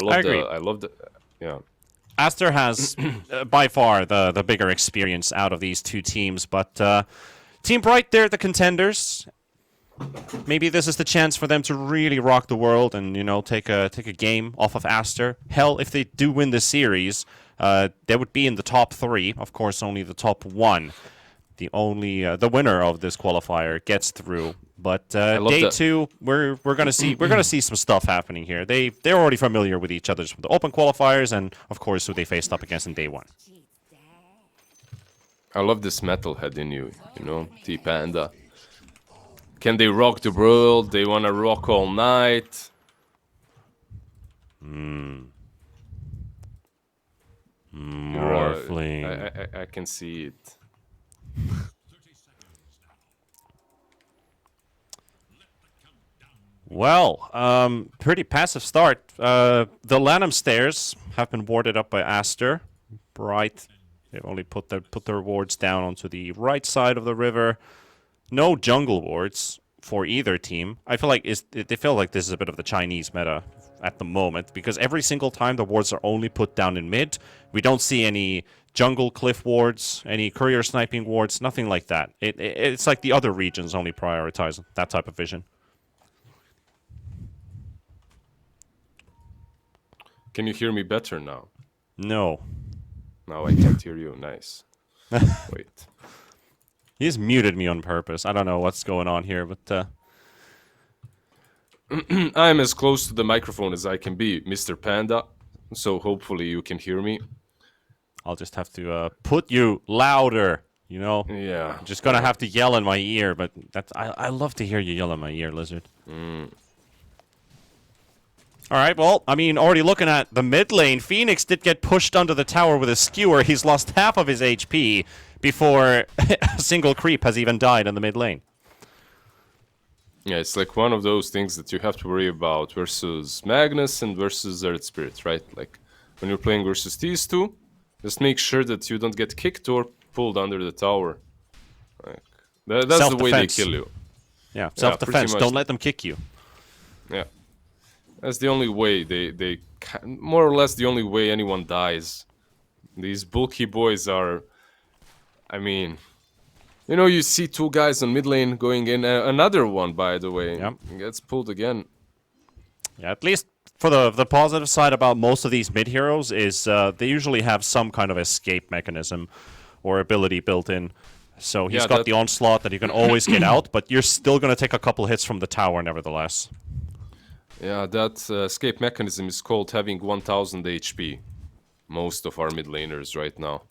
I the agree. I love the yeah. Aster has by far the bigger experience out of these two teams, but Team Bright, they're the contenders. Maybe this is the chance for them to really rock the world and, you know, take a game off of Aster. Hell, if they do win the series, they would be in the top 3. Of course, only the top 1. The winner of this qualifier gets through. But day 2, we're gonna see some stuff happening here. They're already familiar with each other from the open qualifiers and of course who they faced up against in day 1. I love this metalhead in you, you know, T Panda. Can they rock the world? They wanna rock all night. Morphling. I can see it. Well, pretty passive start. The Lanham Stairs have been warded up by Aster. Bright, they've only put their wards down onto the right side of the river. No jungle wards for either team. I feel like they feel like this is a bit of the Chinese meta at the moment, because every single time the wards are only put down in mid. We don't see any jungle cliff wards, any courier sniping wards, nothing like that. It's like the other regions only prioritize that type of vision. Can you hear me better now? No. Now I can't hear you. Nice. Wait. He's muted me on purpose. I don't know what's going on here, but... I'm as close to the microphone as I can be, Mr. Panda. So hopefully you can hear me. I'll just have to put you louder, you know? Yeah. I'm just gonna have to yell in my ear, but I love to hear you yell in my ear, Lizard. Alright, well, I mean, already looking at the mid lane, Phoenix did get pushed under the tower with a skewer. He's lost half of his HP before a single creep has even died in the mid lane. Yeah, it's like one of those things that you have to worry about versus Magnus and versus Earth Spirit, right? Like, when you're playing versus these two, just make sure that you don't get kicked or pulled under the tower. Like, that's the way they kill you. Yeah, self-defense. Don't let them kick you. Yeah. That's the only way they more or less the only way anyone dies. These bulky boys are, I mean, you know, you see two guys on mid lane going in, another one, by the way, gets pulled again. Yeah, at least for the positive side about most of these mid heroes is they usually have some kind of escape mechanism or ability built in. So he's got the onslaught that you can always get out, but you're still going to take a couple hits from the tower nevertheless. Yeah, that escape mechanism is called having 1000 HP. Most of our mid laners right now.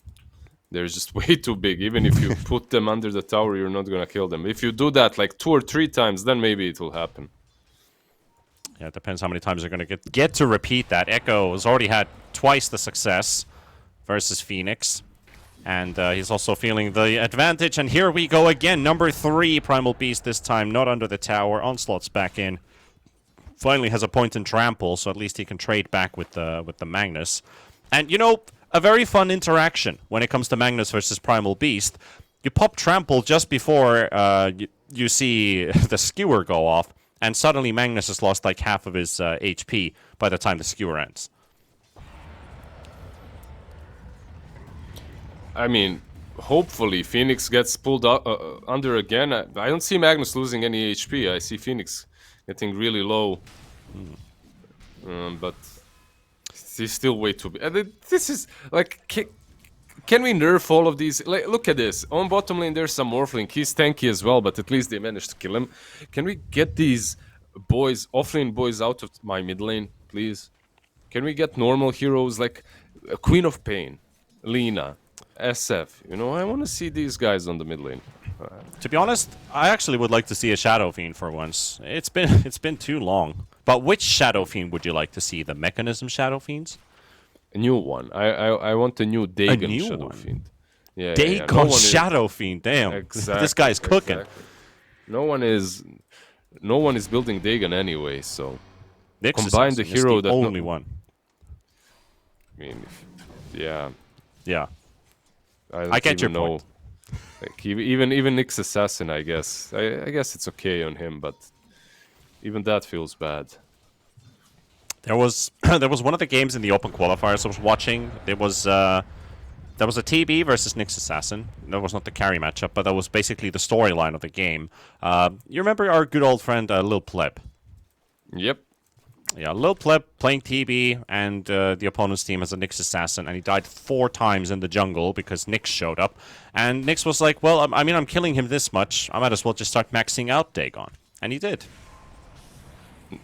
They're just way too big. Even if you put them under the tower, you're not gonna kill them. If you do that like 2 or 3 times, then maybe it will happen. Yeah, it depends how many times you're gonna get to repeat that. Echo has already had twice the success versus Phoenix. And he's also feeling the advantage. And here we go again. Number 3, Primal Beast this time, not under the tower. Onslaught's back in. Finally has a point in trample, so at least he can trade back with the Magnus. And, you know, a very fun interaction when it comes to Magnus versus Primal Beast. You pop trample just before you see the skewer go off, and suddenly Magnus has lost like half of his HP by the time the skewer ends. I mean, hopefully Phoenix gets pulled under again. I don't see Magnus losing any HP. I see Phoenix getting really low. But he's still way too big. This is like, can we nerf all of these? Like, look at this. On bottom lane, there's some Morphling. He's tanky as well, but at least they managed to kill him. Can we get these boys, offlane boys, out of my mid lane, please? Can we get normal heroes like Queen of Pain, Lina, SF? You know, I want to see these guys on the mid lane. To be honest, I actually would like to see a Shadow Fiend for once. It's been too long. But which Shadow Fiend would you like to see? The Mechanism Shadow Fiends? A new one. I want a new Dagon Shadow Fiend. Yeah, Dagon Shadow Fiend. Damn, exactly, this guy's cooking. Exactly. No one is building Dagon anyway. So combine the hero that only one. I mean, yeah. I get your point. Like, even Nyx Assassin, I guess. I guess it's okay on him, but even that feels bad. There was there was one of the games in the open qualifiers I was watching. There was a TB versus Nyx Assassin. That was not the carry matchup, but that was basically the storyline of the game. You remember our good old friend Lil Pleb? Yep. Yeah, Lil Pleb playing TB, and the opponent's team has a Nyx Assassin, and he died 4 times in the jungle because Nyx showed up. And Nyx was like, well, I mean, I'm killing him this much. I might as well just start maxing out Dagon. And he did.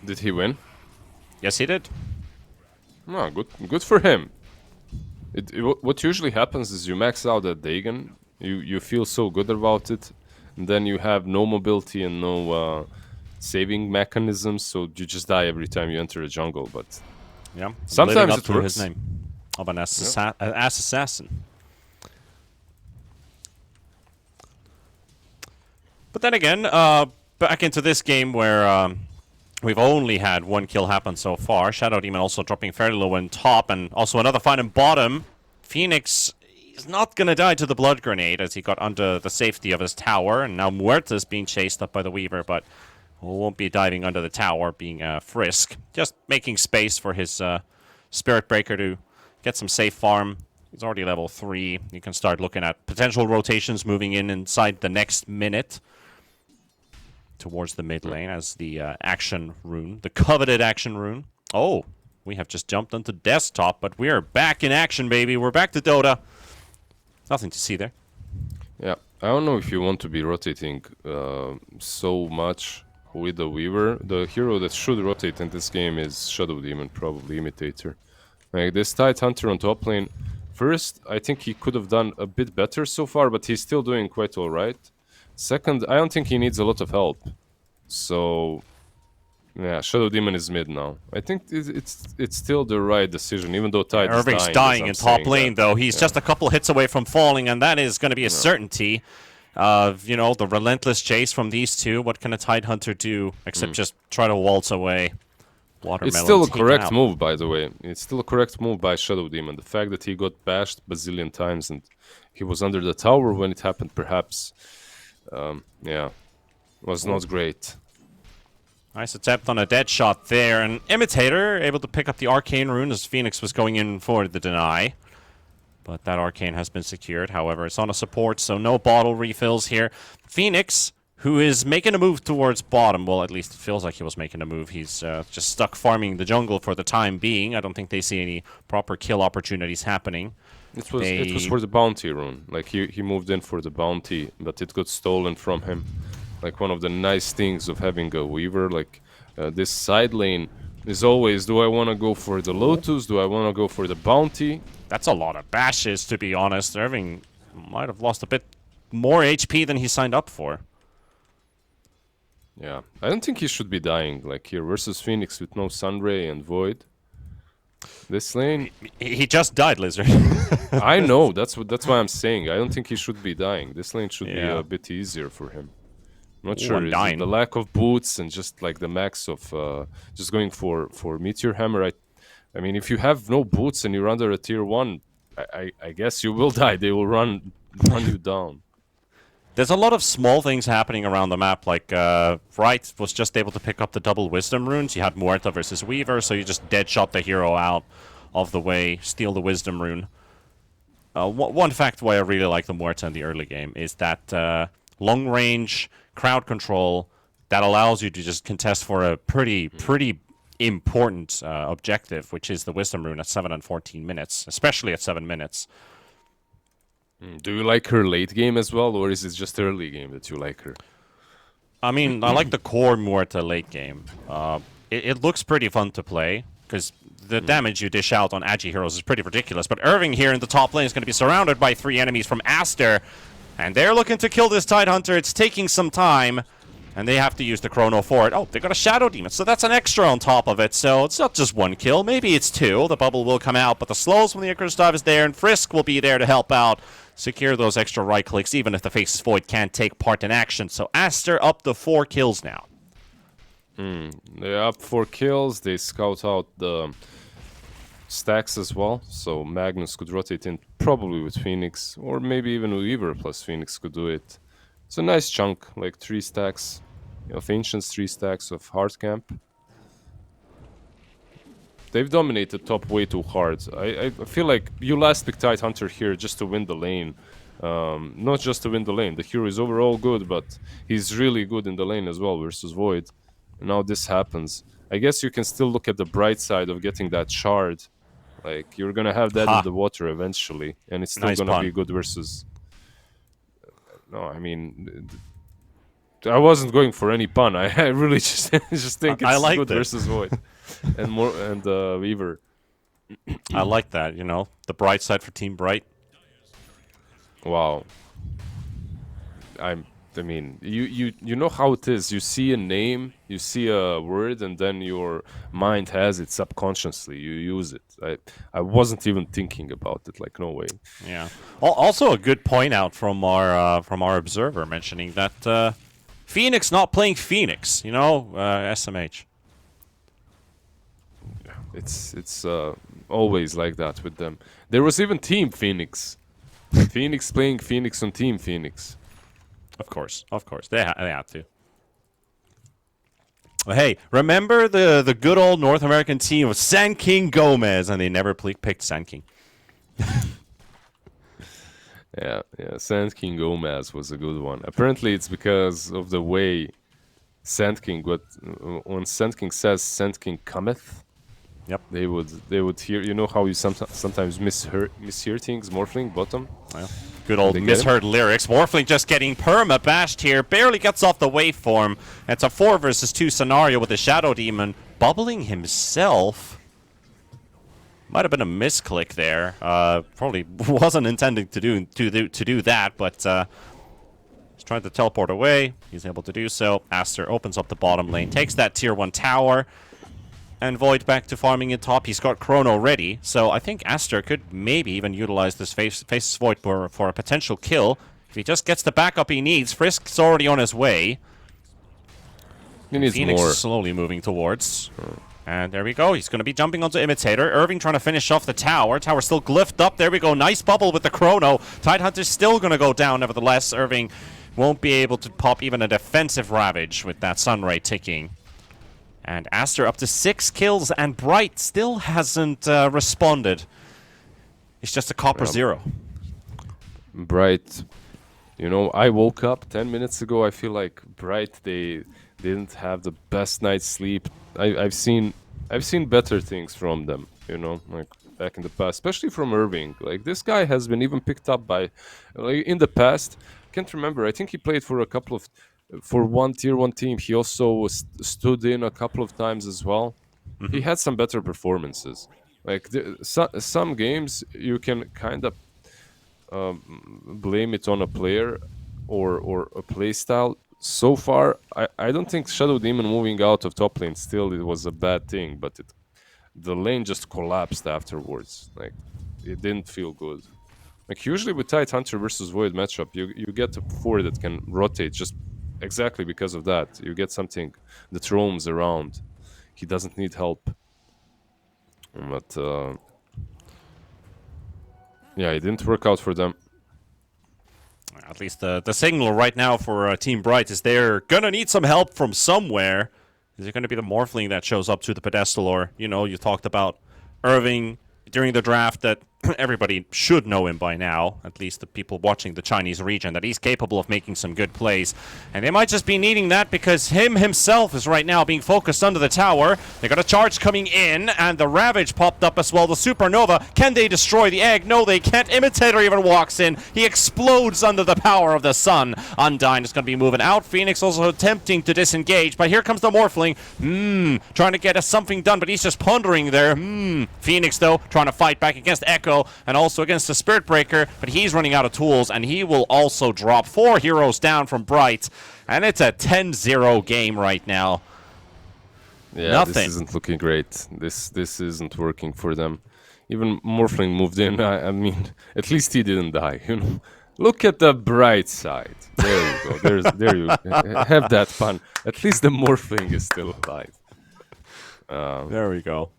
Did he win? Yes, he did. Oh, good for him. What usually happens is you max out at Dagon, you feel so good about it, and then you have no mobility and no saving mechanisms, so you just die every time you enter a jungle. But yeah, sometimes it to works. His name of an ass assassin. But then again, back into this game where we've only had 1 kill happen so far. Shadow Demon also dropping fairly low in top, and also another fight in bottom. Phoenix is not going to die to the blood grenade as he got under the safety of his tower, and now Muerta's being chased up by the Weaver, but won't be diving under the tower, being Frisk. Just making space for his Spirit Breaker to get some safe farm. He's already level 3. You can start looking at potential rotations moving in inside the next minute towards the mid lane as the action rune, the coveted action rune. Oh, we have just jumped onto desktop, but we are back in action, baby. We're back to Dota. Nothing to see there. Yeah, I don't know if you want to be rotating so much with the Weaver. The hero that should rotate in this game is Shadow Demon, probably Imitator. Like this Tide Hunter on top lane, first, I think he could have done a bit better so far, but he's still doing quite alright. Second, I don't think he needs a lot of help. So, yeah, Shadow Demon is mid now. I think it's still the right decision, even though Tide Irving's is dying in top lane, though. He's just a couple hits away from falling, and that is going to be a certainty of, you know, the relentless chase from these two. What can a Tide Hunter do except just try to waltz away? Watermelon it's still a taken correct out. move, by the way. It's still a correct move by Shadow Demon. The fact that he got bashed bazillion times and he was under the tower when it happened, perhaps, yeah, was not great. Nice attempt on a dead shot there, and Imitator able to pick up the Arcane Rune as Phoenix was going in for the deny. But that Arcane has been secured. However, it's on a support, so no bottle refills here. Phoenix, who is making a move towards bottom, well, at least it feels like he was making a move. He's just stuck farming the jungle for the time being. I don't think they see any proper kill opportunities happening. It was for the bounty rune. Like he moved in for the bounty, but it got stolen from him. Like one of the nice things of having a Weaver, like this side lane is always, do I want to go for the Lotus? Do I want to go for the bounty? That's a lot of bashes, to be honest. Irving might have lost a bit more HP than he signed up for. Yeah, I don't think he should be dying. Like here versus Phoenix with no Sunray and Void. This lane, He just died, Lizard. I know. That's why I'm saying. I don't think he should be dying. This lane should be Yeah. a bit easier for him. I'm not Ooh, sure. I'm Is it dying. the lack of boots and just like the max of just going for Meteor Hammer. I mean, if you have no boots and you're under a tier 1, I guess you will die. They will run you down. There's a lot of small things happening around the map, like Wright was just able to pick up the double Wisdom runes. You had Muerta versus Weaver, so you just dead shot the hero out of the way, steal the Wisdom rune. One fact why I really like the Muerta in the early game is that long range crowd control that allows you to just contest for a pretty important objective, which is the Wisdom rune at 7 and 14 minutes, especially at 7 minutes. Do you like her late game as well, or is it just early game that you like her? I mean, I like the core Muerta late game. It looks pretty fun to play, because the damage you dish out on Agi heroes is pretty ridiculous. But Irving here in the top lane is going to be surrounded by 3 enemies from Aster, and they're looking to kill this Tide Hunter. It's taking some time, and they have to use the Chrono for it. Oh, they got a Shadow Demon, so that's an extra on top of it. So it's not just 1 kill, maybe it's 2. The bubble will come out, but the slows from the Icarus Dive is there, and Frisk will be there to help out. Secure those extra right clicks, even if the Faceless Void can't take part in action. So Aster up to 4 kills now. They're up 4 kills. They scout out the stacks as well. So Magnus could rotate in probably with Phoenix, or maybe even Weaver plus Phoenix could do it. It's a nice chunk, like 3 stacks of Ancients, 3 stacks of Hard Camp. They've dominated top way too hard. I feel like you last pick Tidehunter here just to win the lane. Not just to win the lane. The hero is overall good, but he's really good in the lane as well versus Void. And now this happens. I guess you can still look at the bright side of getting that shard. Like, you're gonna have that in the water eventually, and it's still gonna be good versus... No, I mean... I wasn't going for any pun. I really just think it's good versus Void. And Weaver. I like that, you know, the bright side for Team Bright. Wow. I mean, you know how it is. You see a name, you see a word, and then your mind has it subconsciously. You use it. I wasn't even thinking about it. Like, no way. Yeah. Also, a good point out from our observer mentioning that Phoenix not playing Phoenix. You know, SMH. It's always like that with them. There was even Team Phoenix. Phoenix playing Phoenix on Team Phoenix. Of course. They had to. But hey, remember the good old North American team of Sand King Gomez, and they never picked Sand King. Yeah, Sand King Gomez was a good one. Apparently, it's because of the way Sand King. When Sand King says Sand King cometh, yep, they would hear. You know how you sometimes mishear things. Morphling bottom. Well, good old misheard lyrics. Morphling just getting perma bashed here. Barely gets off the waveform. It's a 4 versus 2 scenario with the Shadow Demon bubbling himself. Might have been a misclick there. Probably wasn't intending to do that, but he's trying to teleport away. He's able to do so. Aster opens up the bottom lane, takes that tier 1 tower, and Void back to farming in top. He's got Chrono ready, so I think Aster could maybe even utilize this Faceless Void for a potential kill. If he just gets the backup he needs, Frisk's already on his way. He needs Phoenix more. Is slowly moving towards. And there we go. He's going to be jumping onto Imitator. Irving trying to finish off the tower. Tower still glyphed up. There we go. Nice bubble with the Chrono. Tidehunter's still going to go down, nevertheless. Irving won't be able to pop even a defensive Ravage with that Sunray ticking. And Aster up to 6 kills, and Bright still hasn't responded. It's just a copper 0. Bright, you know, I woke up 10 minutes ago. I feel like Bright, they didn't have the best night's sleep. I've seen better things from them, you know, like back in the past, especially from Irving. Like, this guy has been even picked up by, like, in the past. Can't remember. I think he played for one tier 1 team. He also stood in a couple of times as well. Mm-hmm. He had some better performances. Like, some games you can kind of blame it on a player or a play style. So far, I don't think Shadow Demon moving out of top lane still it was a bad thing, but the lane just collapsed afterwards. Like, it didn't feel good. Like, usually with Tidehunter versus Void matchup, you get a 4 that can rotate just exactly because of that. You get something that roams around. He doesn't need help. But yeah, it didn't work out for them. At least the signal right now for Team Bright is they're gonna need some help from somewhere. Is it gonna be the Morphling that shows up to the pedestal, or, you know, you talked about Irving during the draft that everybody should know him by now, at least the people watching the Chinese region, that he's capable of making some good plays. And they might just be needing that because himself is right now being focused under the tower. They got a charge coming in, and the Ravage popped up as well. The Supernova, can they destroy the egg? No, they can't. Imitator even walks in. He explodes under the power of the sun. Undyne is going to be moving out. Phoenix also attempting to disengage, but here comes the Morphling. Trying to get something done, but he's just pondering there. Phoenix, though, trying to fight back against Echo and also against the Spirit Breaker, but he's running out of tools, and he will also drop 4 heroes down from Bright, and it's a 10-0 game right now. Yeah, Nothing. This isn't looking great. This isn't working for them. Even Morphling moved in. I mean, at least he didn't die, you know. Look at the bright side. There you go. There you have that pun. At least the Morphling is still alive. There we go.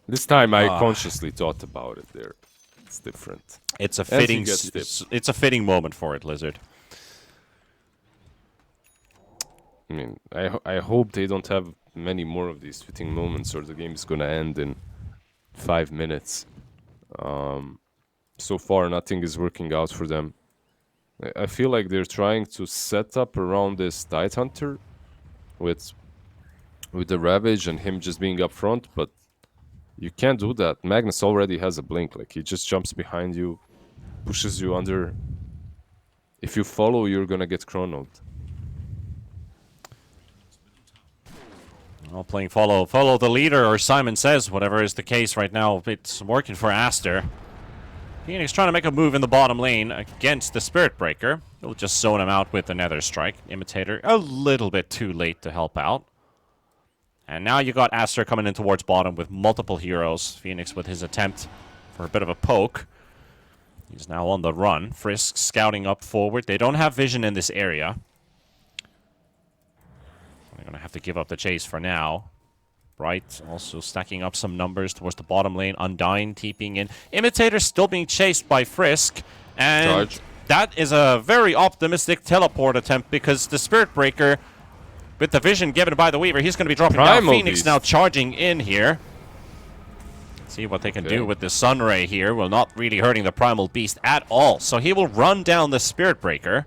This time I consciously thought about it there. It's different. It's a fitting moment for it, Lizard. I mean, I hope they don't have many more of these fitting moments, or the game is gonna end in 5 minutes. So far, nothing is working out for them. I feel like they're trying to set up around this Tide Hunter with the Ravage and him just being up front, but you can't do that. Magnus already has a blink. Like, he just jumps behind you, pushes you under. If you follow, you're gonna get chronoed. Well, playing follow the leader, or Simon Says, whatever is the case right now. It's working for Aster. Phoenix trying to make a move in the bottom lane against the Spirit Breaker. He'll just zone him out with another strike. Imitator a little bit too late to help out. And now you got Aster coming in towards bottom with multiple heroes. Phoenix with his attempt for a bit of a poke. He's now on the run. Frisk scouting up forward. They don't have vision in this area. They're going to have to give up the chase for now. Bright also stacking up some numbers towards the bottom lane. Undyne TPing in. Imitator still being chased by Frisk. And Charge. that is a very optimistic teleport attempt, because the Spirit Breaker, with the vision given by the Weaver, he's going to be dropping down. Phoenix now charging in here. See what they can do with the Sunray here. Well, not really hurting the Primal Beast at all. So he will run down the Spirit Breaker.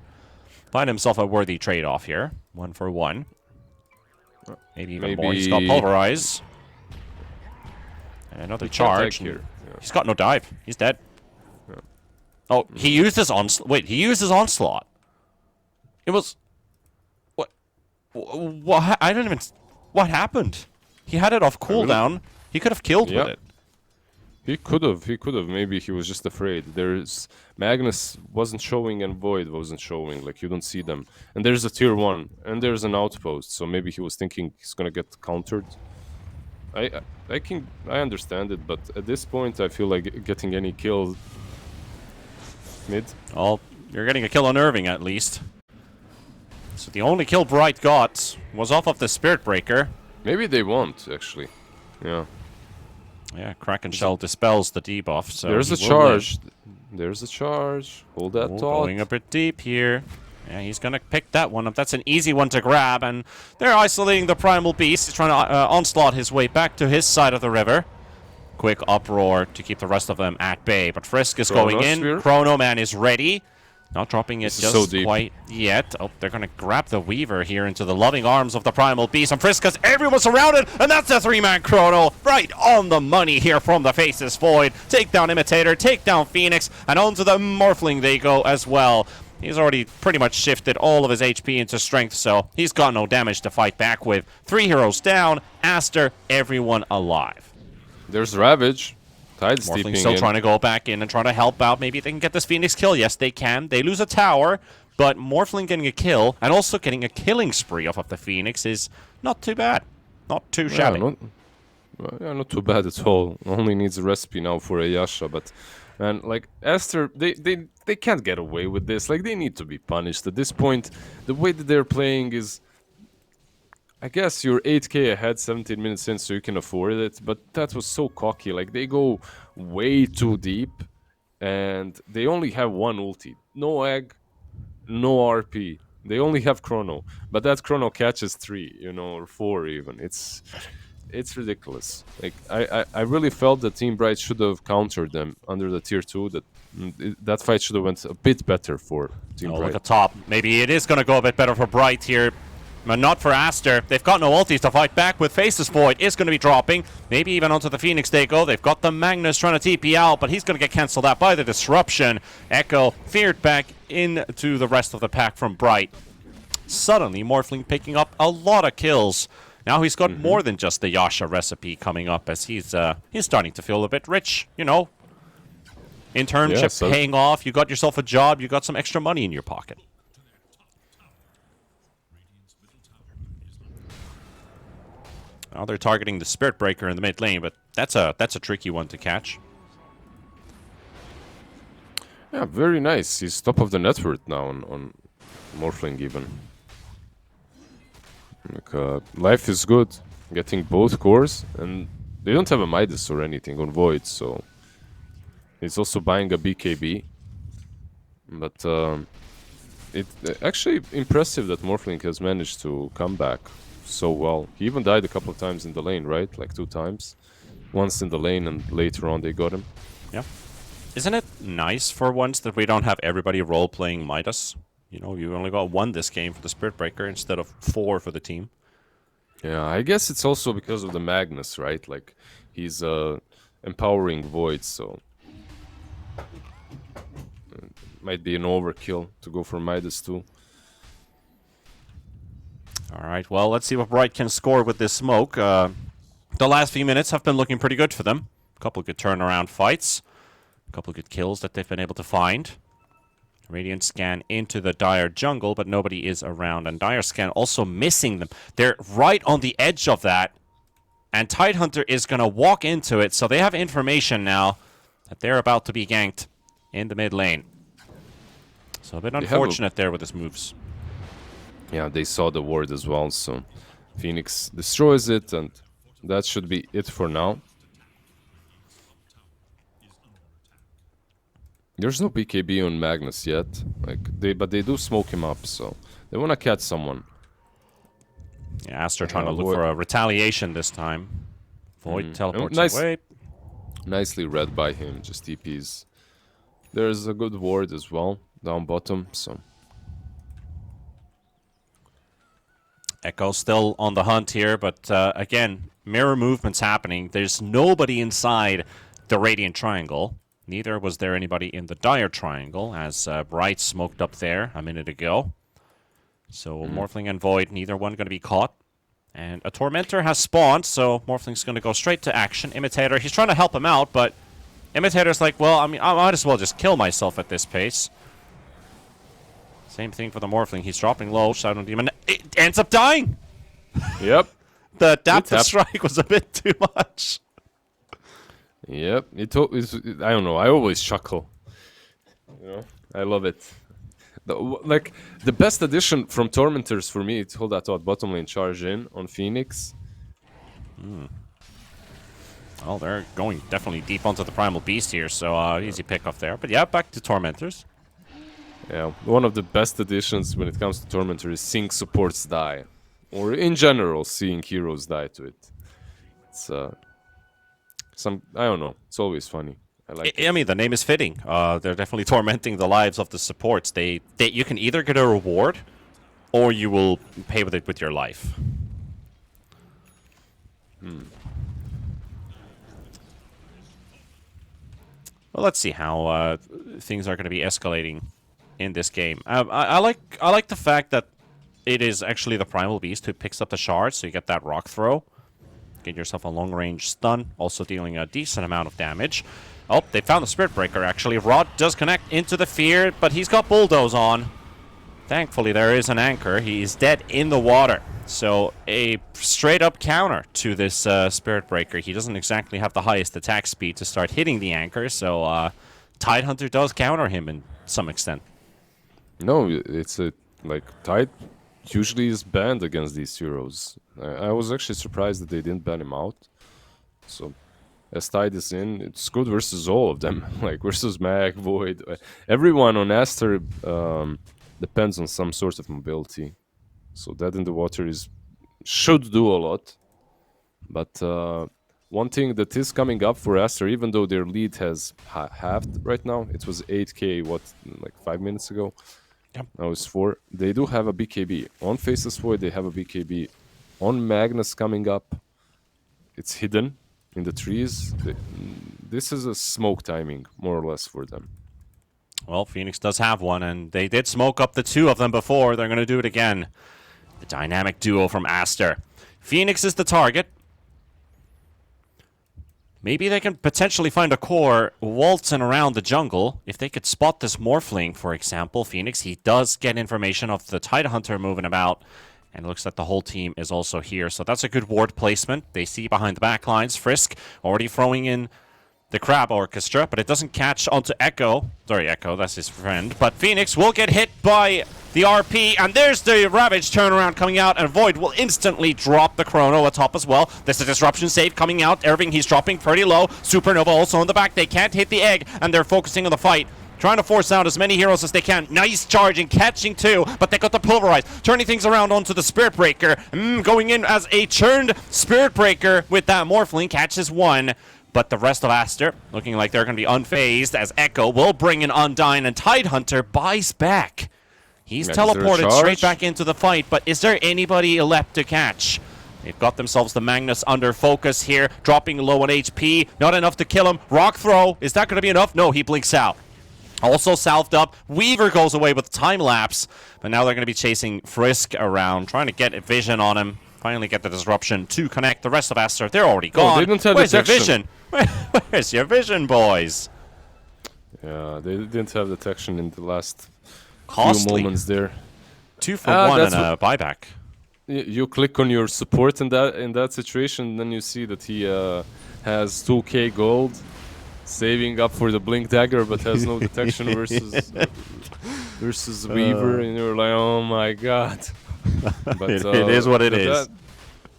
Find himself a worthy trade-off here. 1 for 1. Maybe even more. He's got Pulverize. And another charge. Here. He's got no dive. He's dead. Oh, he used his onslaught. Wait, he used his onslaught. It was... What? I don't even... What happened? He had it off cooldown. He could have killed with it. He could have. Maybe he was just afraid. There's... Magnus wasn't showing and Void wasn't showing. Like, you don't see them. And there's a tier 1. And there's an outpost. So maybe he was thinking he's gonna get countered. I understand it, but at this point I feel like getting any kill mid. Oh, you're getting a kill on Irving at least. So the only kill Bright got was off of the Spirit Breaker. Maybe they won't, actually. Yeah. Yeah, Kraken Shell dispels the debuff, so there's a charge. There's a charge. Hold that thought. Going a bit deep here. Yeah, he's going to pick that one up. That's an easy one to grab, and they're isolating the Primal Beast. He's trying to onslaught his way back to his side of the river. Quick uproar to keep the rest of them at bay, but Frisk is going in. Chrono Man is ready. Not dropping it just quite yet. Oh, they're going to grab the Weaver here into the loving arms of the Primal Beast. And Frisk has everyone surrounded, and that's a 3-man Chrono. Right on the money here from the Faceless Void. Take down Imitator, take down Phoenix, and onto the Morphling they go as well. He's already pretty much shifted all of his HP into strength, so he's got no damage to fight back with. 3 heroes down, Aster, everyone alive. There's Ravage. Morphling still trying to go back in and trying to help out. Maybe they can get this Phoenix kill. Yes, they can. They lose a tower, but Morphling getting a kill and also getting a killing spree off of the Phoenix is not too bad. Not too shabby. Not too bad at all. Only needs a recipe now for a Yasha, but... And, like, Aster, they can't get away with this. Like, they need to be punished. At this point, the way that they're playing is... I guess you're 8k ahead 17 minutes in, so you can afford it, but that was so cocky. Like, they go way too deep, and they only have 1 ulti. No egg, no RP. They only have Chrono, but that Chrono catches 3, you know, or 4 even. It's ridiculous. Like, I really felt that Team Bright should have countered them under the tier 2. That fight should have went a bit better for Team Bright. Look at top. Maybe it is going to go a bit better for Bright here. But not for Aster. They've got no ultis to fight back with. Faceless Void is going to be dropping. Maybe even onto the Phoenix they go. They've got the Magnus trying to TP out, but he's going to get cancelled out by the disruption. Echo feared back into the rest of the pack from Bright. Suddenly, Morphling picking up a lot of kills. Now he's got more than just the Yasha recipe coming up, as he's starting to feel a bit rich, you know. Internship paying off. You got yourself a job. You got some extra money in your pocket. Now they're targeting the Spirit Breaker in the mid lane, but that's a tricky one to catch. Yeah, very nice. He's top of the net worth now on Morphling even. Like, life is good. Getting both cores, and they don't have a Midas or anything on Void, so he's also buying a BKB. But it's actually impressive that Morphling has managed to come back so well. He even died a couple of times in the lane, right? Like 2 times. Once in the lane, and later on they got him. Yeah. Isn't it nice for once that we don't have everybody role-playing Midas? You know, you only got 1 this game for the Spirit Breaker instead of 4 for the team. Yeah, I guess it's also because of the Magnus, right? Like, he's empowering Void, so... might be an overkill to go for Midas too. Alright, well, let's see what Bright can score with this smoke. The last few minutes have been looking pretty good for them. A couple good turnaround fights. A couple good kills that they've been able to find. Radiant scan into the Dire jungle, but nobody is around. And Dire scan also missing them. They're right on the edge of that. And Tidehunter is going to walk into it, so they have information now that they're about to be ganked in the mid lane. So a bit unfortunate there with his moves. Yeah, they saw the ward as well, so Phoenix destroys it, and that should be it for now. There's no BKB on Magnus yet, but they do smoke him up, so they want to catch someone. Yeah, Aster trying to look for a retaliation this time. Void teleports away. Nicely read by him, just TPs. There's a good ward as well, down bottom, so... Echo still on the hunt here, but again, mirror movements happening. There's nobody inside the Radiant Triangle. Neither was there anybody in the Dire Triangle, as Bright smoked up there a minute ago. So Morphling and Void, neither one going to be caught. And a Tormentor has spawned, so Morphling's going to go straight to action. Imitator, he's trying to help him out, but Imitator's like, well, I mean, I might as well just kill myself at this pace. Same thing for the Morphling. He's dropping low. Shadow Demon it ends up dying. Yep. The Adaptive Strike was a bit too much. Yep. I don't know. I always chuckle. You know, I love it. The best addition from Tormentors for me, it's hold that thought, bottom lane charge in on Phoenix. Well, they're going definitely deep onto the Primal Beast here, so easy pick off there. But yeah, back to Tormentors. Yeah, one of the best additions when it comes to Tormentor is seeing supports die. Or in general, seeing heroes die to it. It's I don't know, it's always funny. I like it. I mean, the name is fitting. They're definitely tormenting the lives of the supports. You can either get a reward, or you will pay with it with your life. Well, let's see how things are going to be escalating in this game. I like the fact that it is actually the Primal Beast who picks up the shards, so you get that rock throw. Get yourself a long-range stun, also dealing a decent amount of damage. Oh, they found the Spirit Breaker, actually. Rod does connect into the Fear, but he's got Bulldoze on. Thankfully, there is an anchor. He is dead in the water. So, a straight-up counter to this Spirit Breaker. He doesn't exactly have the highest attack speed to start hitting the anchor, so Tidehunter does counter him in some extent. No, it's Tide usually is banned against these heroes. I was actually surprised that they didn't ban him out. So, as Tide is in, it's good versus all of them. Like, versus Mag, Void. Everyone on Aster depends on some sort of mobility. So, Dead in the Water should do a lot. But one thing that is coming up for Aster, even though their lead has halved right now, it was 8k, like 5 minutes ago? Yep. Now it's 4. They do have a BKB. On Faceless Void, they have a BKB. On Magnus coming up, it's hidden in the trees. This is a smoke timing, more or less, for them. Well, Phoenix does have one, and they did smoke up the 2 of them before. They're going to do it again. The dynamic duo from Aster. Phoenix is the target. Maybe they can potentially find a core waltzing around the jungle. If they could spot this Morphling, for example, Phoenix, he does get information of the Tidehunter moving about. And it looks like the whole team is also here. So that's a good ward placement. They see behind the back lines. Frisk already throwing in the Crab Orchestra, but it doesn't catch onto Echo. Sorry, Echo, that's his friend. But Phoenix will get hit by the RP, and there's the Ravage turnaround coming out, and Void will instantly drop the Chrono atop as well. There's a Disruption save coming out. Irving, he's dropping pretty low. Supernova also on the back. They can't hit the egg, and they're focusing on the fight. Trying to force out as many heroes as they can. Nice charging, catching two, but they got the Pulverize. Turning things around onto the Spirit Breaker. Going in as a churned Spirit Breaker with that Morphling. Catches one, but the rest of Aster looking like they're going to be unfazed as Echo will bring in Undyne, and Tidehunter buys back. He's teleported straight back into the fight, but is there anybody left to catch? They've got themselves the Magnus under focus here, dropping low on HP. Not enough to kill him. Rock throw, is that going to be enough? No, he blinks out. Also salved up. Weaver goes away with time lapse, but now they're going to be chasing Frisk around, trying to get a vision on him. Finally get the disruption to connect. The rest of Aster, they're already gone. Oh, they didn't have Where's your detection. vision? Where's your vision, boys? Yeah, they didn't have detection in the last Costly. few moments there. 2 for 1 and a buyback. You click on your support in that situation, then you see that he has 2k gold, saving up for the blink dagger, but has no detection versus Weaver, and you're like, oh my god. But it is what it is.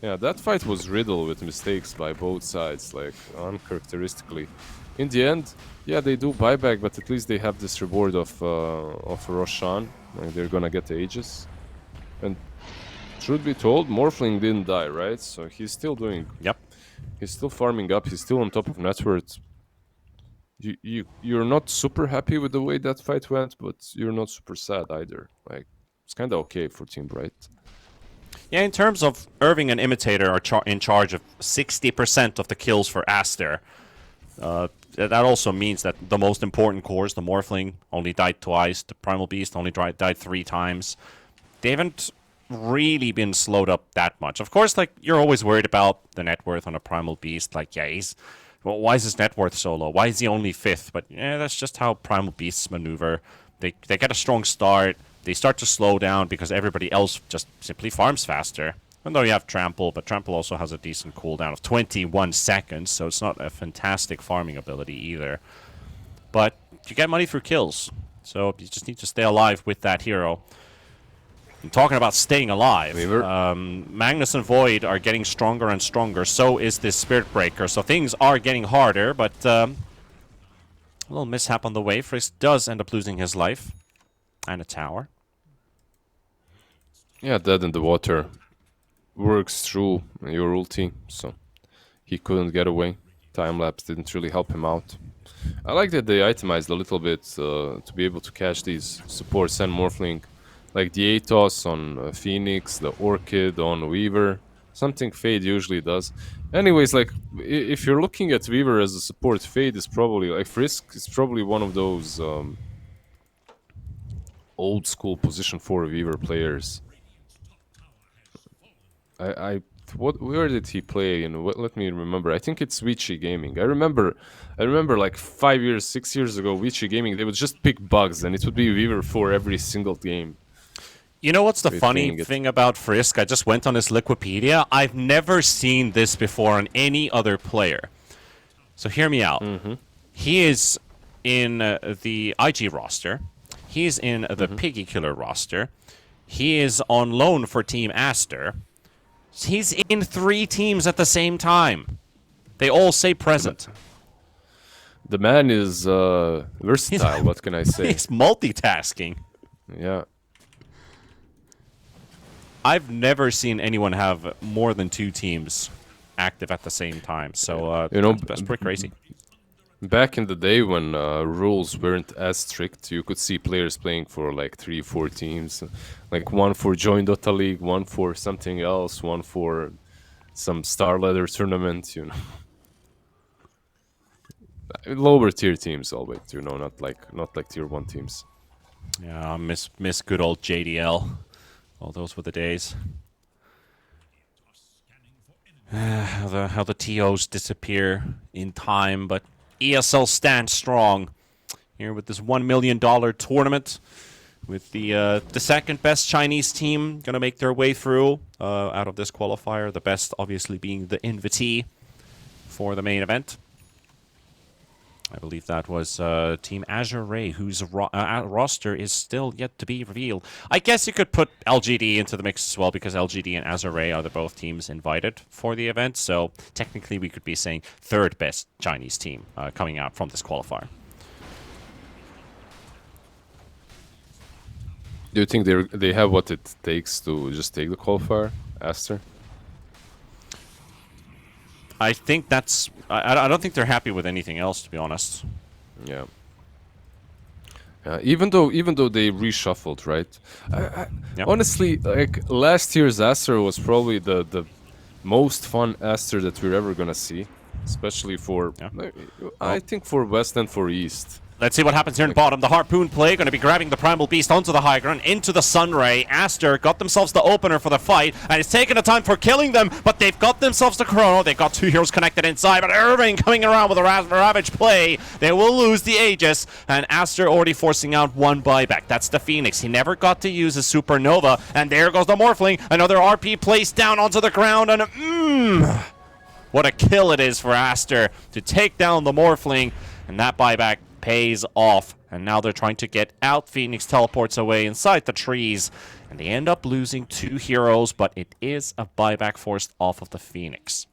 That fight was riddled with mistakes by both sides, like uncharacteristically. In the end, yeah, they do buyback, but at least they have this reward of Roshan. Like they're gonna get the Aegis. And truth be told, Morphling didn't die, right? So he's still doing. Yep. He's still farming up. He's still on top of net worth. You're not super happy with the way that fight went, but you're not super sad either. Like it's kind of okay for Team Bright. Yeah, in terms of Irving and Imitator are in charge of 60% of the kills for Aster. That also means that the most important cores, the Morphling, only died twice. The Primal Beast only died 3 times. They haven't really been slowed up that much. Of course, like, you're always worried about the net worth on a Primal Beast. Like, yeah, well, why is his net worth so low? Why is he only 5th? But yeah, that's just how Primal Beasts maneuver. They get a strong start. They start to slow down because everybody else just simply farms faster. Even though you have Trample, but Trample also has a decent cooldown of 21 seconds, so it's not a fantastic farming ability either. But you get money through kills, so you just need to stay alive with that hero. And talking about staying alive, Magnus and Void are getting stronger and stronger, so is this Spirit Breaker. So things are getting harder, but a little mishap on the way. Frisk does end up losing his life. And a tower. Yeah, dead in the water. Works through your ulti, so he couldn't get away. Time-lapse didn't really help him out. I like that they itemized a little bit to be able to catch these supports and Morphling. Like the Atos on Phoenix, the Orchid on Weaver. Something Fade usually does. Anyways, like, if you're looking at Weaver as a support, Fade is probably, like, Frisk is probably one of those old school position 4 Weaver players. Where did he play? Let me remember. I think it's Vici Gaming. I remember like 5 years, 6 years ago, Vici Gaming, they would just pick bugs and it would be Weaver for every single game. You know what's the funny thing about Frisk? I just went on his Wikipedia. I've never seen this before on any other player. So hear me out. He is in the IG roster. He's in the Piggy Killer roster. He is on loan for Team Aster. He's in 3 teams at the same time. They all say present. The man is versatile, what can I say? He's multitasking. Yeah. I've never seen anyone have more than 2 teams active at the same time. So that's pretty crazy. Back in the day when rules weren't as strict, you could see players playing for like 3-4 teams. Like one for Join Dota League, one for something else, one for some Star Ladder tournament, you know. Lower tier teams always, you know, not like tier 1 teams. Yeah, I miss good old JDL. All those were the days. How the TOs disappear in time, but ESL stands strong here with this $1 million tournament. With the second best Chinese team going to make their way through out of this qualifier. The best, obviously, being the invitee for the main event. I believe that was Team Azure Ray, whose roster is still yet to be revealed. I guess you could put LGD into the mix as well, because LGD and Azure Ray are both teams invited for the event. So technically we could be saying third best Chinese team coming out from this qualifier. Do you think they have what it takes to just take the qualifier, Aster? I think that's... I don't think they're happy with anything else, to be honest. Yeah. Even though they reshuffled, right? Yep. Honestly, like last year's Aster was probably the most fun Aster that we're ever gonna see, especially for Yeah. I think for West and for East. Let's see what happens here in bottom. The Harpoon play going to be grabbing the Primal Beast onto the high ground, into the Sunray. Aster got themselves the opener for the fight, and it's taken a time for killing them, but they've got themselves the Chrono. They've got two heroes connected inside, but Irving coming around with a Ravage play. They will lose the Aegis, and Aster already forcing out one buyback. That's the Phoenix. He never got to use his Supernova, and there goes the Morphling. Another RP placed down onto the ground, and what a kill it is for Aster to take down the Morphling, and that buyback pays off. And now they're trying to get out. Phoenix teleports away inside the trees, and they end up losing two heroes, but it is a buyback forced off of the Phoenix.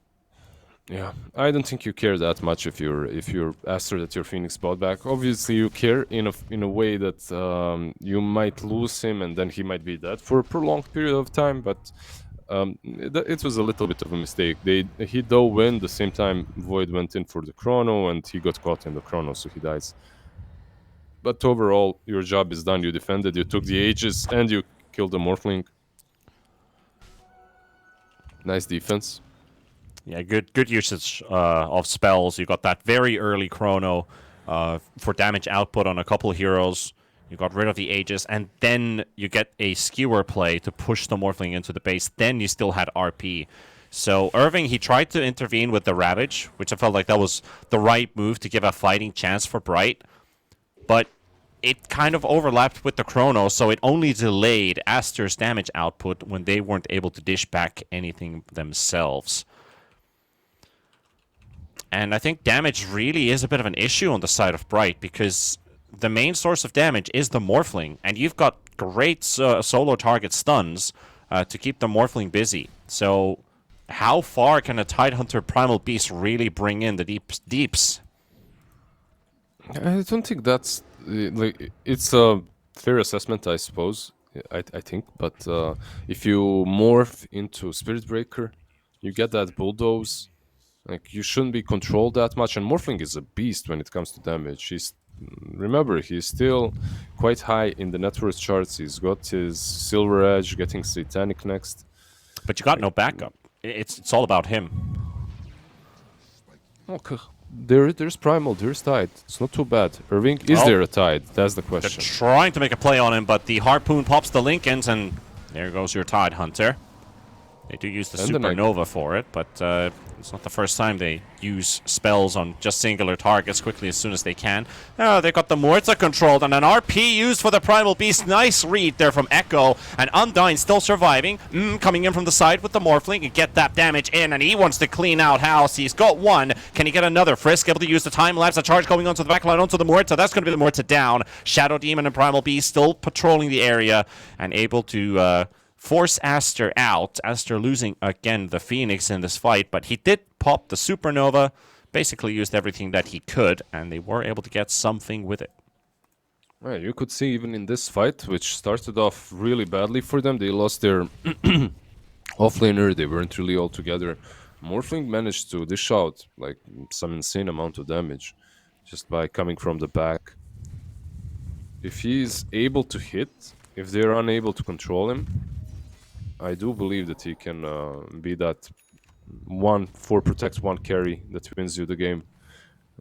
Yeah, I don't think you care that much if you're Aster that your Phoenix bought back. Obviously, you care in a way that you might lose him and then he might be dead for a prolonged period of time. But it was a little bit of a mistake. He though win the same time Void went in for the Chrono and he got caught in the Chrono, so he dies. But overall, your job is done. You defended, you took the Aegis, and you killed the Morphling. Nice defense. Yeah, good usage of spells. You got that very early Chrono for damage output on a couple of heroes. You got rid of the Aegis, and then you get a Skewer play to push the Morphling into the base. Then you still had RP. So Irving, he tried to intervene with the Ravage, which I felt like that was the right move to give a fighting chance for Bright. But it kind of overlapped with the Chrono, so it only delayed Aster's damage output when they weren't able to dish back anything themselves. And I think damage really is a bit of an issue on the side of Bright, because the main source of damage is the Morphling, and you've got great solo target stuns to keep the Morphling busy. So how far can a Tidehunter Primal Beast really bring in the deeps? I don't think that's like it's a fair assessment, I suppose. I think, but if you morph into Spirit Breaker, you get that bulldoze. Like you shouldn't be controlled that much, and Morphling is a beast when it comes to damage. Remember, he's still quite high in the net worth charts. He's got his Silver Edge, getting Satanic next. But you got no backup. It's all about him. Okay. There's Primal, there's Tide. It's not too bad. Irving, is there a Tide? That's the They're question. trying to make a play on him, but the Harpoon pops the Lincolns, and there goes your Tidehunter. They do use the Supernova for it, but it's not the first time they use spells on just singular targets quickly as soon as they can. Oh, they got the Morta controlled, and an RP used for the Primal Beast. Nice read there from Echo, and Undyne still surviving. Coming in from the side with the Morphling and get that damage in, and he wants to clean out house. He's got one. Can he get another? Frisk able to use the time lapse. A charge going onto the backline, onto the Morta. That's going to be the Morta down. Shadow Demon and Primal Beast still patrolling the area and able to force Aster out. Aster losing again the Phoenix in this fight, but he did pop the Supernova, basically used everything that he could, and they were able to get something with it. Well, you could see even in this fight, which started off really badly for them, they lost their offlaner, they weren't really all together. Morphling managed to dish out like some insane amount of damage just by coming from the back. If he's able to hit, if they're unable to control him, I do believe that he can be that 1-4 protect 1 carry that wins you the game.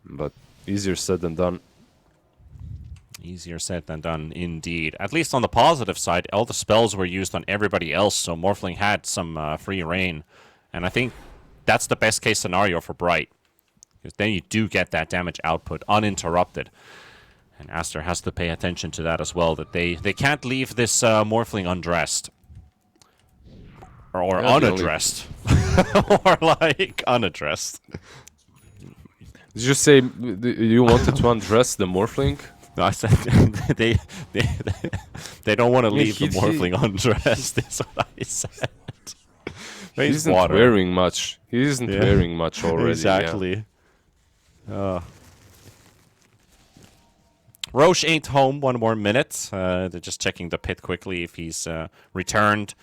But easier said than done. Easier said than done, indeed. At least on the positive side, all the spells were used on everybody else, so Morphling had some free reign. And I think that's the best case scenario for Bright, because then you do get that damage output uninterrupted. And Aster has to pay attention to that as well, that they can't leave this Morphling undressed. Or unaddressed. Or like unaddressed. Did you say you wanted to undress the Morphling? No, I said they don't want to leave the Morphling undressed, is what I said. He isn't wearing much. He isn't wearing much already. Exactly. Roche ain't home. 1 more minute. They're just checking the pit quickly if he's returned.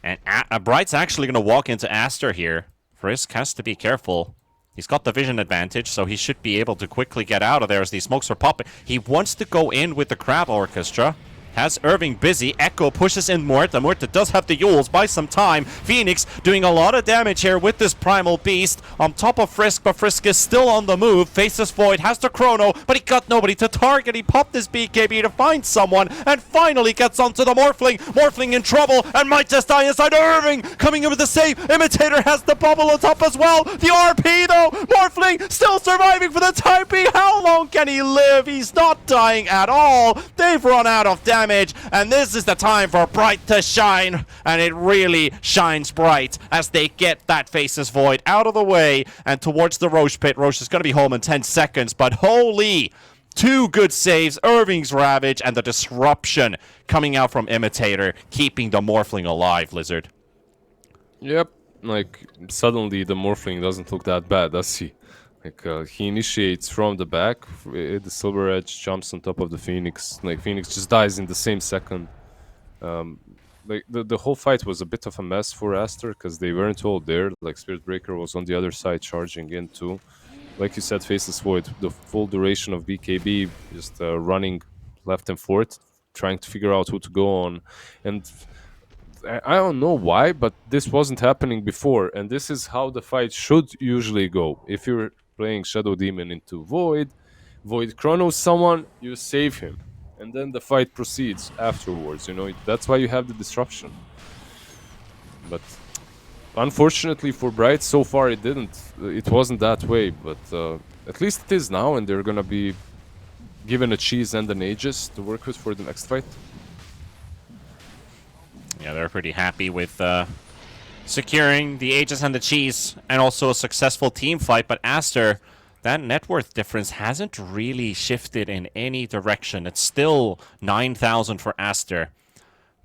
And Bright's actually going to walk into Aster here. Frisk has to be careful. He's got the vision advantage, so he should be able to quickly get out of there as these smokes are popping. He wants to go in with the Crab Orchestra. Has Irving busy. Echo pushes in Muerta. Muerta does have the Yules by some time. Phoenix doing a lot of damage here with this Primal Beast on top of Frisk, but Frisk is still on the move. Faces Void, has the Chrono, but he got nobody to target. He popped his BKB to find someone and finally gets onto the Morphling. Morphling in trouble and might just die inside. Irving coming in with the save. Imitator has the bubble on top as well. The RP though. Morphling still surviving for the time being. How long can he live? He's not dying at all. They've run out of damage. And this is the time for Bright to shine, and it really shines bright as they get that Faceless Void out of the way and towards the Roche pit. Roche is going to be home in 10 seconds, but holy, 2 good saves, Irving's Ravage, and the disruption coming out from Imitator, keeping the Morphling alive, Lizard. Yep, like, suddenly the Morphling doesn't look that bad, does he? Like, he initiates from the back, the Silver Edge jumps on top of the Phoenix. Like, Phoenix just dies in the same second. Like, the whole fight was a bit of a mess for Aster, because they weren't all there. Like, Spirit Breaker was on the other side charging in too. Like you said, Faceless Void, the full duration of BKB, just running left and forth, trying to figure out who to go on. And I don't know why, but this wasn't happening before, and this is how the fight should usually go. If you're playing Shadow Demon into Void, Void chronos someone, you save him, and then the fight proceeds afterwards. You know, that's why you have the disruption. But unfortunately for Bright, so far it didn't. It wasn't that way, but at least it is now, and they're gonna be given a cheese and an Aegis to work with for the next fight. Yeah, they're pretty happy with securing the Aegis and the cheese, and also a successful team fight. But Aster, that net worth difference hasn't really shifted in any direction. It's still 9,000 for Aster.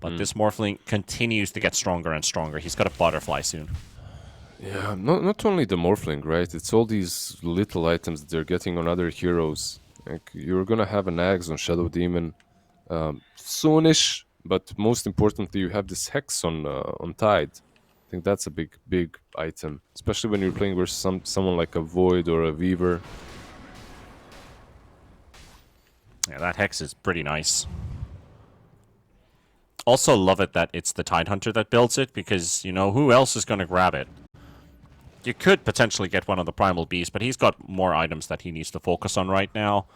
But this Morphling continues to get stronger and stronger. He's got a butterfly soon. Yeah, not only the Morphling, right? It's all these little items that they're getting on other heroes. Like, you're gonna have an Axe on Shadow Demon soonish. But most importantly, you have this Hex on Tide. I think that's a big item, especially when you're playing versus someone like a Void or a Weaver. Yeah, that Hex is pretty nice. Also love it that it's the Tidehunter that builds it, because, you know, who else is going to grab it? You could potentially get one of the Primal Beasts, but he's got more items that he needs to focus on right now.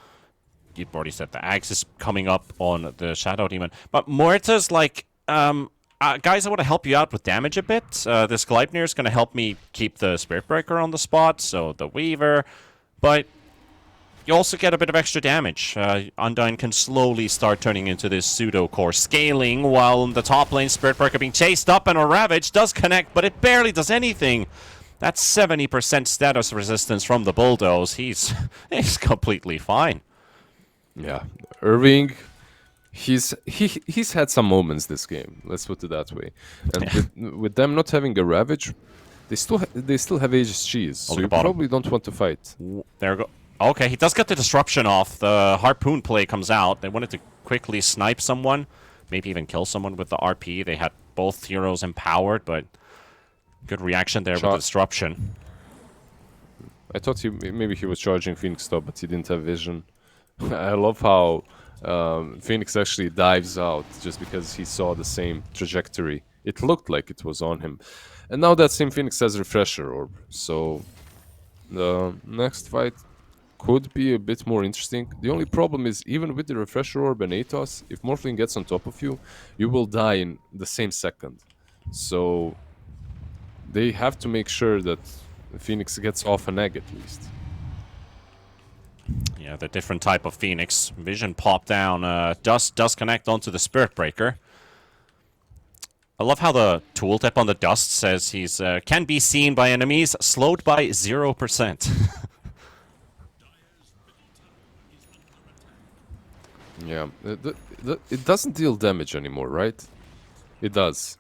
You've already said the Axe is coming up on the Shadow Demon. But Muerta's like, guys, I want to help you out with damage a bit. This Gleipnir is going to help me keep the Spirit Breaker on the spot, so the Weaver. But you also get a bit of extra damage. Undyne can slowly start turning into this pseudo-core scaling, while in the top lane, Spirit Breaker being chased up, and a Ravage does connect, but it barely does anything. That's 70% status resistance from the Bulldoze. He's completely fine. Yeah, Irving, he's had some moments this game. Let's put it that way. And with them not having a Ravage, they still have Aegis cheese, so you probably don't want to fight. There we go. Okay, he does get the disruption off. The Harpoon play comes out. They wanted to quickly snipe someone, maybe even kill someone with the RP. They had both heroes empowered, but good reaction there with the disruption. I thought maybe he was charging Phoenix top, but he didn't have vision. I love how Phoenix actually dives out just because he saw the same trajectory. It looked like it was on him. And now that same Phoenix has Refresher Orb. So the next fight could be a bit more interesting. The only problem is, even with the Refresher Orb and Atos, if Morphling gets on top of you, you will die in the same second. So they have to make sure that Phoenix gets off an egg at least. Yeah, the different type of Phoenix. Vision pop down. Dust does connect onto the Spirit Breaker. I love how the tooltip on the Dust says he's can be seen by enemies, slowed by 0%. Yeah, it doesn't deal damage anymore, right? It does.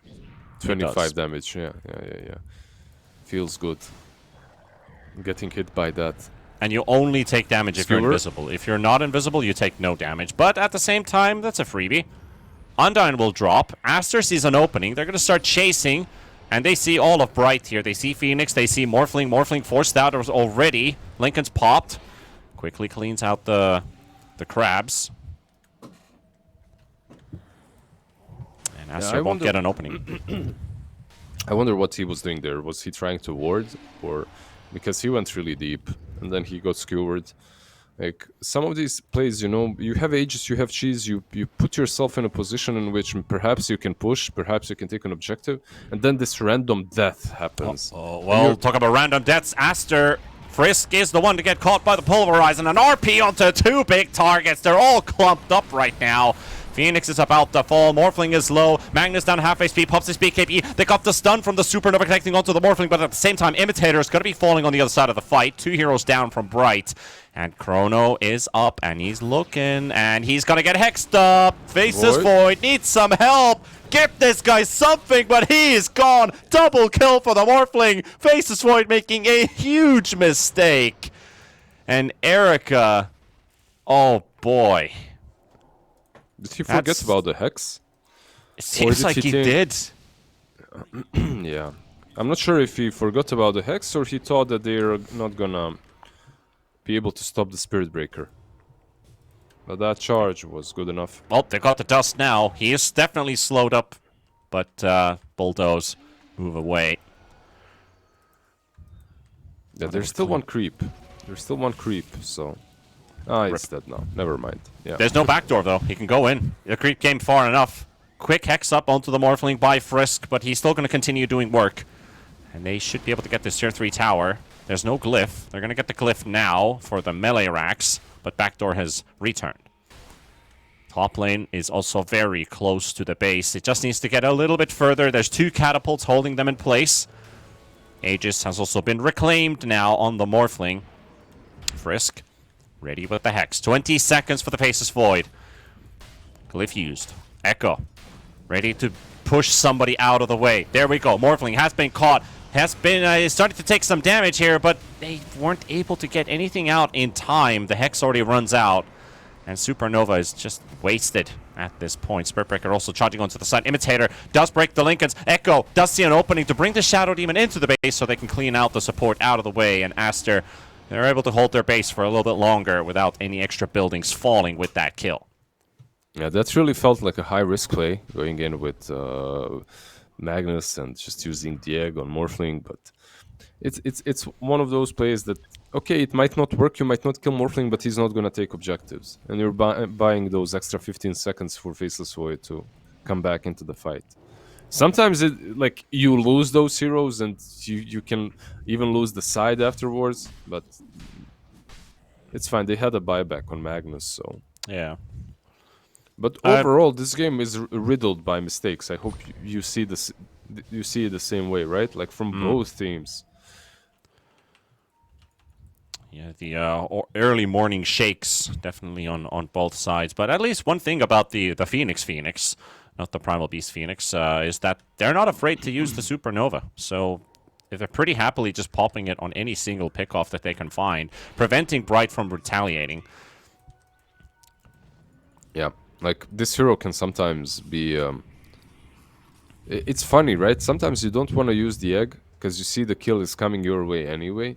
25 damage, yeah. Feels good. Getting hit by that. And you only take damage if you're invisible. If you're not invisible, you take no damage. But at the same time, that's a freebie. Undyne will drop. Aster sees an opening. They're going to start chasing. And they see all of Bright here. They see Phoenix. They see Morphling. Morphling forced out already. Lincoln's popped. Quickly cleans out the crabs. And Aster won't get an opening. I wonder what he was doing there. Was he trying to ward? Or... because he went really deep. And then he got skewered. Like, some of these plays, you know, you have Aegis, you have Cheese, you put yourself in a position in which perhaps you can push, perhaps you can take an objective, and then this random death happens. Well, talk about random deaths. Aster, Frisk is the one to get caught by the Pulverize, and an RP onto 2 big targets. They're all clumped up right now. Phoenix is about to fall. Morphling is low. Magnus down half HP. Pops his BKB. They got the stun from the Supernova connecting onto the Morphling, but at the same time, Imitator is going to be falling on the other side of the fight. 2 heroes down from Bright. And Chrono is up, and he's looking, and he's going to get hexed up. Faces Void. Needs some help. Give this guy something, but he is gone. Double kill for the Morphling. Faces Void making a huge mistake. And Erica, oh boy. Did he forget about the hex? It seems like he did. Yeah. I'm not sure if he forgot about the hex or he thought that they're not gonna be able to stop the Spirit Breaker. But that charge was good enough. Well, they got the dust now. He is definitely slowed up, but Bulldoze move away. Yeah, there's still one creep. There's still one creep, so... Ah, it's dead now. Never mind. Yeah. There's no backdoor, though. He can go in. The creep came far enough. Quick hex up onto the Morphling by Frisk, but he's still going to continue doing work. And they should be able to get this tier 3 tower. There's no glyph. They're going to get the glyph now for the melee racks, but backdoor has returned. Top lane is also very close to the base. It just needs to get a little bit further. There's 2 catapults holding them in place. Aegis has also been reclaimed now on the Morphling. Frisk. Ready with the hex. 20 seconds for the Faceless Void. Glyph used. Echo. Ready to push somebody out of the way. There we go. Morphling has been caught. Has been starting to take some damage here, but they weren't able to get anything out in time. The hex already runs out. And Supernova is just wasted at this point. Spirit Breaker also charging onto the side. Imitator does break the Lincolns. Echo does see an opening to bring the Shadow Demon into the base so they can clean out the support out of the way. And Aster... they're able to hold their base for a little bit longer without any extra buildings falling with that kill. Yeah, that really felt like a high-risk play, going in with Magnus and just using the egg on Morphling, but it's one of those plays that, okay, it might not work, you might not kill Morphling, but he's not going to take objectives. And you're buying those extra 15 seconds for Faceless Void to come back into the fight. Sometimes like you lose those heroes and you can even lose the side afterwards, but it's fine. They had a buyback on Magnus, so yeah. But overall, this game is riddled by mistakes. I hope you see this. You see it the same way, right? Like from both teams. Yeah, the early morning shakes definitely on both sides. But at least one thing about the Phoenix, not the Primal Beast Phoenix, is that they're not afraid to use the Supernova. So they're pretty happily just popping it on any single pickoff that they can find, preventing Bright from retaliating. Yeah, like this hero can sometimes be... it's funny, right? Sometimes you don't want to use the egg because you see the kill is coming your way anyway.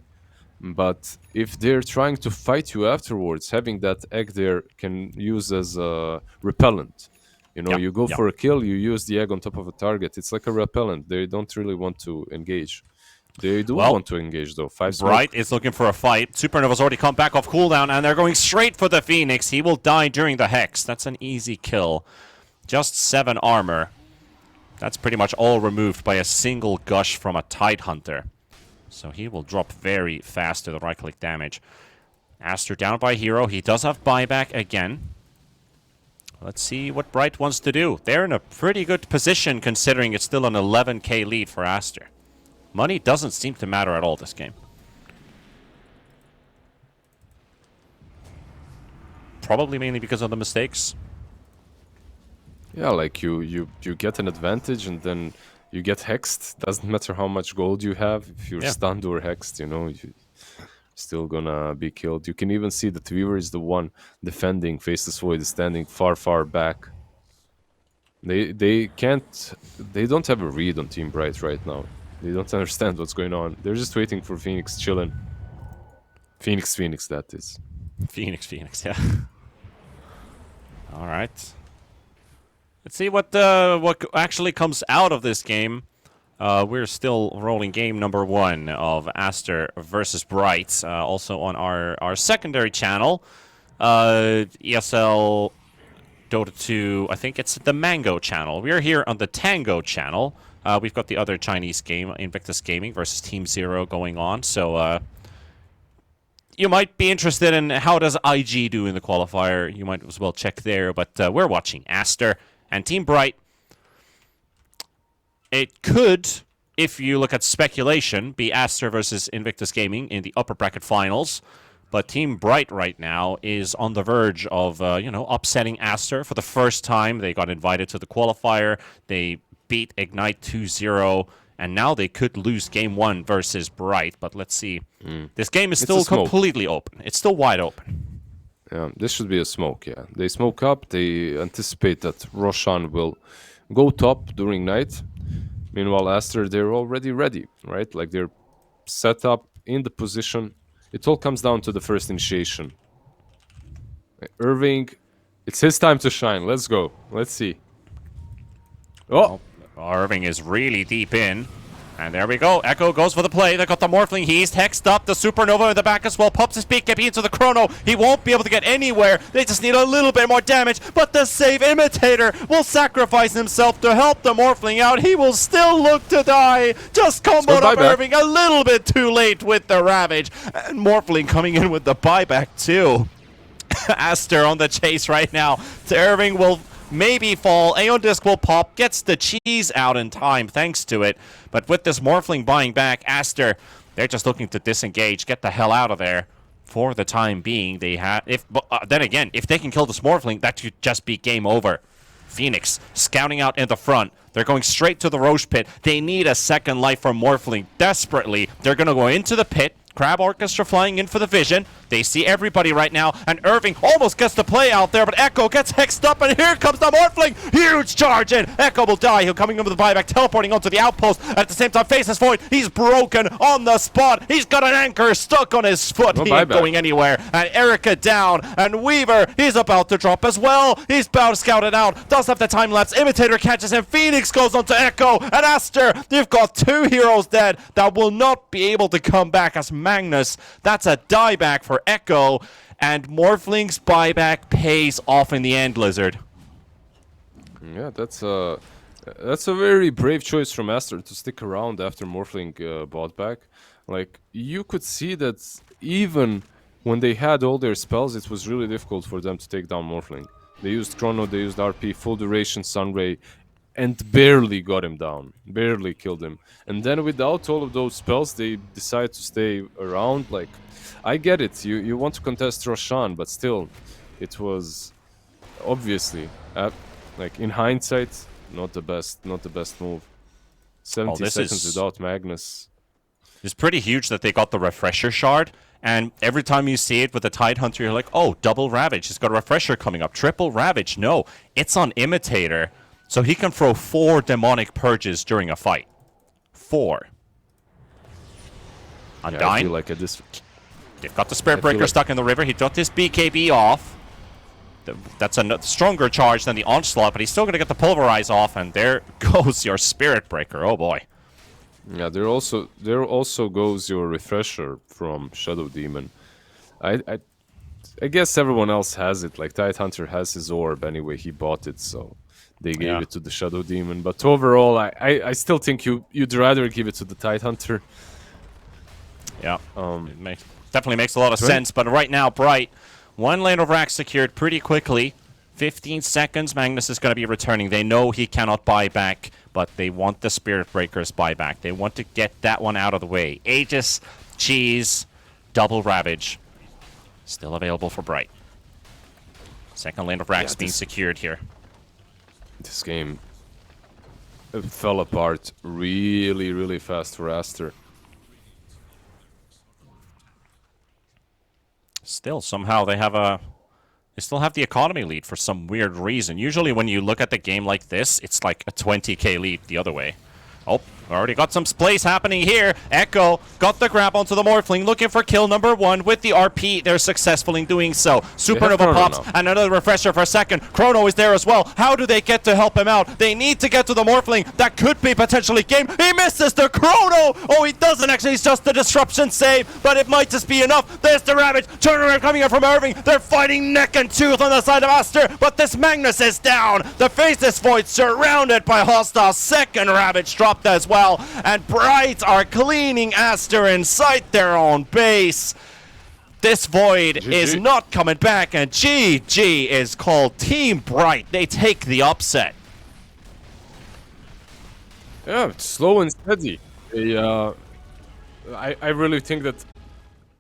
But if they're trying to fight you afterwards, having that egg there can use as a repellent. You know, you go for a kill, you use the egg on top of a target. It's like a repellent. They don't really want to engage. They do want to engage, though. Bright is looking for a fight. Supernova's already come back off cooldown, and they're going straight for the Phoenix. He will die during the Hex. That's an easy kill. Just 7 armor. That's pretty much all removed by a single gush from a Tidehunter. So he will drop very fast to the right-click damage. Aster down by hero. He does have buyback again. Let's see what Bright wants to do. They're in a pretty good position considering it's still an 11k lead for Aster. Money doesn't seem to matter at all this game. Probably mainly because of the mistakes. Yeah, like you get an advantage and then you get hexed. Doesn't matter how much gold you have. If you're stunned or hexed, you know, still gonna be killed. You can even see that Weaver is the one defending. Faceless Void is standing far back. They can't. They don't have a read on Team Bright right now. They don't understand what's going on. They're just waiting for Phoenix chilling. Phoenix, that is. Phoenix, yeah. All right. Let's see what actually comes out of this game. We're still rolling game number 1 of Aster versus Bright, also on our secondary channel, ESL Dota2. I think it's the Mango channel. We are here on the Tango channel. We've got the other Chinese game, Invictus Gaming versus Team Zero, going on. So you might be interested in how does IG do in the qualifier. You might as well check there. But we're watching Aster and Team Bright. It could, if you look at speculation, be Aster versus Invictus Gaming in the upper bracket finals. But Team Bright right now is on the verge of, upsetting Aster for the first time. They got invited to the qualifier. They beat Ignite 2-0. And now they could lose game 1 versus Bright. But let's see. This game is still completely open. It's still wide open. Yeah, this should be a smoke, yeah. They smoke up. They anticipate that Roshan will go top during night. Meanwhile, Aster, they're already ready, right? Like, they're set up in the position. It all comes down to the first initiation. Irving, it's his time to shine. Let's go. Let's see. Oh! Irving is really deep in. And there we go. Echo goes for the play. They got the Morphling. He's hexed up. The Supernova in the back as well. Pops his BKB into the Chrono. He won't be able to get anywhere. They just need a little bit more damage. But the save Imitator will sacrifice himself to help the Morphling out. He will still look to die. Just comboed up Irving a little bit too late with the Ravage. And Morphling coming in with the buyback too. Aster on the chase right now. Irving will maybe fall. Aeon Disc will pop. Gets the cheese out in time thanks to it. But with this Morphling buying back, Aster, they're just looking to disengage, get the hell out of there. For the time being, they have. Then again, if they can kill this Morphling, that could just be game over. Phoenix scouting out in the front. They're going straight to the Roche pit. They need a second life from Morphling desperately. They're going to go into the pit. Crab Orchestra flying in for the vision. They see everybody right now, and Irving almost gets the play out there, but Echo gets hexed up, and here comes the Morphling! Huge charge in! Echo will die. He'll coming in with the buyback, teleporting onto the outpost. At the same time, Faceless Void, he's broken on the spot. He's got an anchor stuck on his foot. He ain't going anywhere. And Erica down, and Weaver, he's about to drop as well. He's about to scout it out. Does have the time lapse. Imitator catches him. Phoenix goes onto Echo, and Aster, they've got 2 heroes dead that will not be able to come back as Magnus. That's a dieback for Echo, and Morphling's buyback pays off in the end, Lizard. Yeah, that's a very brave choice from Aster to stick around after Morphling bought back. Like, you could see that even when they had all their spells, it was really difficult for them to take down Morphling. They used Chrono, they used RP, full duration, Sunray, and barely got him down, barely killed him. And then without all of those spells, they decide to stay around. Like, I get it, you want to contest Roshan, but still, it was obviously, like, in hindsight, not the best move. 70 seconds without Magnus. It's pretty huge that they got the Refresher Shard, and every time you see it with the Tidehunter, you're like, oh, double Ravage, he's got a Refresher coming up, triple Ravage. No, it's on Imitator. So he can throw 4 demonic purges during a fight. 4. Undyne. I feel like They've got the Spirit Breaker stuck in the river. He got this BKB off. That's a stronger charge than the Onslaught, but he's still going to get the Pulverize off, and there goes your Spirit Breaker. Oh boy. Yeah, there also goes your Refresher from Shadow Demon. I guess everyone else has it. Like, Tidehunter has his orb anyway. He bought it, so they gave it to the Shadow Demon. But overall, I still think you'd rather give it to the Tidehunter. Yeah, it definitely makes a lot of sense. But right now, Bright, 1 lane of rack secured pretty quickly. 15 seconds, Magnus is going to be returning. They know he cannot buy back, but they want the Spirit Breakers buyback. They want to get that one out of the way. Aegis, Cheese, double Ravage. Still available for Bright. 2nd lane of racks being secured here. This game fell apart really, really fast for Aster. Still, somehow they have a... They still have the economy lead for some weird reason. Usually when you look at the game like this, it's like a 20k lead the other way. Oh, already got some plays happening here. Echo got the grab onto the Morphling, looking for kill number 1 with the RP. They're successful in doing so. Supernova pops, and another refresher for a second. Chrono is there as well. How do they get to help him out? They need to get to the Morphling. That could be potentially game. He misses the Chrono! Oh, he doesn't actually. It's just the disruption save, but it might just be enough. There's the Ravage. Turnaround coming in from Irving. They're fighting neck and tooth on the side of Aster, but this Magnus is down. The Faceless Void surrounded by hostile. Second Ravage dropped as well, and Bright are cleaning Aster inside their own base. This Void is not coming back, and GG is called Team Bright. They take the upset. Yeah, it's slow and steady. I really think that